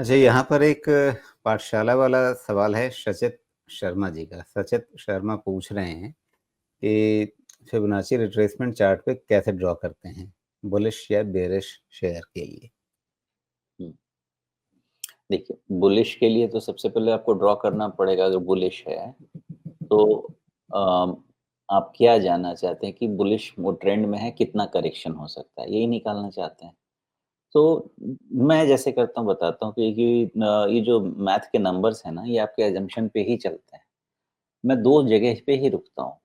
अच्छा, यहाँ पर एक पाठशाला वाला सवाल है सचेत शर्मा जी का। सचेत शर्मा पूछ रहे हैं कि फिबोनाची रिट्रेसमेंट चार्ट पे कैसे ड्रॉ करते हैं, बुलिश या बेरिश शेयर के लिए? हुँ। देखिए, बुलिश के लिए तो सबसे पहले आपको ड्रॉ करना पड़ेगा अगर बुलिश है, तो अ, आप क्या जानना चाहते हैं कि बुलिश वो ट्रेंड में है, कितना करेक्शन हो सकता है, यही निकालना चाहते हैं? तो मैं जैसे करता हूँ बताता हूँ कि ये जो मैथ के नंबर्स हैं ना, ये आपके असम्पशन पे ही चलते हैं। मैं 2 जगह पे ही रुकता हूँ।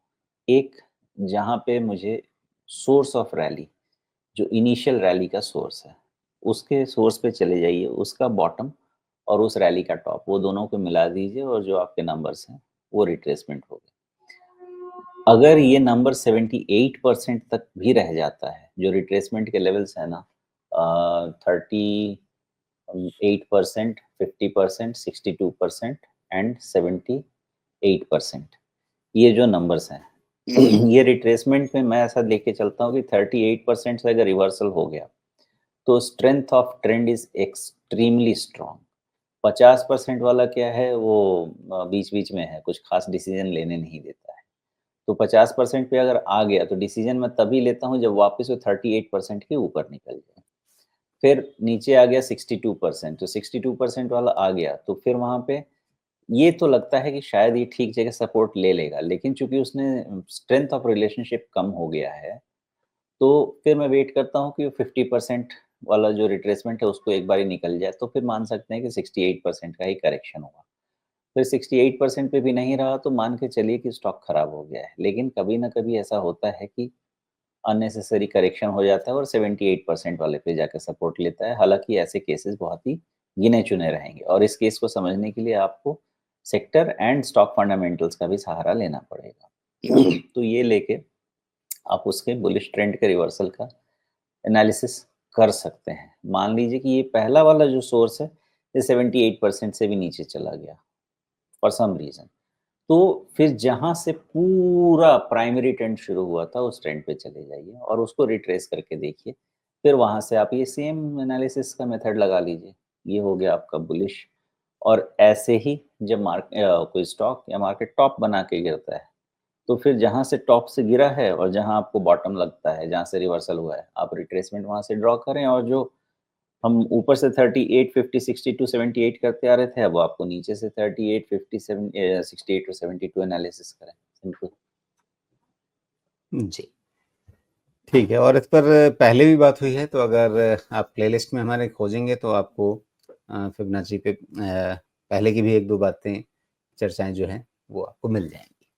एक जहाँ पे मुझे सोर्स ऑफ रैली जो इनिशियल रैली का सोर्स है, उसके सोर्स पे चले जाइए, उसका बॉटम और उस रैली का टॉप, वो दोनों को मिला दीजिए और जो आपके नंबर्स हैं, वो रिट्रेसमेंट हो गए। अगर ये नंबर 78% तक भी रह जाता है, जो रिट्रेसमेंट के लेवल्स हैं ना 38%, 50%, 62% एंड 78%, ये जो नंबर्स हैं, ये रिट्रेसमेंट में मैं ऐसा लेके चलता हूँ कि 38% से अगर रिवर्सल हो गया, तो strength of trend is extremely strong. 50% वाला क्या है वो बीच-बीच में है, कुछ खास डिसीजन लेने नहीं देता है। तो 50% पे अगर आ गया तो डिसीजन मैं तभी लेता हूँ जब वापस वो 38% के ऊपर निकल जाए। फिर नीचे आ गया 62%, तो 62% वाला आ गया तो फिर वहाँ पे ये तो लगता है कि शायद ये ठीक जगह सपोर्ट ले लेगा, लेकिन चूँकि उसने स्ट्रेंथ ऑफ रिलेशनशिप कम हो गया है, तो फिर मैं वेट करता हूँ कि वो 50% वाला जो रिट्रेसमेंट है उसको एक बारी निकल जाए, तो फिर मान सकते हैं कि 68% का ही करेक्शन होगा। फिर 68% पे भी नहीं रहा तो मान के चलिए कि स्टॉक खराब हो गया है। लेकिन कभी न कभी ऐसा होता है कि अननेसेसरी करेक्शन हो जाता है और 78% वाले पे जाके सपोर्ट लेता है। हालाँकि ऐसे केसेस बहुत ही गिने-चुने रहेंगे और इस केस को समझने के लिए आपको सेक्टर एंड स्टॉक फंडामेंटल्स का भी सहारा लेना पड़ेगा। तो ये लेके आप उसके बुलिश ट्रेंड के रिवर्सल का एनालिसिस कर सकते हैं। मान लीजिए कि ये पहला वाला जो सोर्स है, ये 78% से भी नीचे चला गया फॉर सम रीज़न। तो फिर जहाँ से पूरा प्राइमरी ट्रेंड शुरू हुआ था, उस ट्रेंड पे चले जाइए और उसको रिट्रेस करके देखिए। फिर वहाँ से आप ये सेम एनालिसिस का मेथड लगा लीजिए। ये हो गया आपका बुलिश और ऐसे ही जब कोई स्टॉक या मार्केट टॉप बना के गिरता है, तो फिर जहाँ से टॉप से गिरा है और जहाँ आपको बॉटम लगता है, जहाँ से रिवर्सल हुआ है, आप रिट्रेसमेंट वहाँ से ड्रॉ करें और जो हम ऊपर से 38, 50, 62, 78 करते आ रहे थे, अब वो आपको नीचे से 38, 57 68 और 72 एनालिसिस करें, सिंपल। जी, ठीक है। और इस पर पहले भी बात हुई है, तो अगर आप प्लेलिस्ट में हमारे खोजेंगे तो आपको फिबोनाची पे पहले की भी 1-2 बातें, चर्चाएँ जो हैं, वो आपको मिल जाएँगी।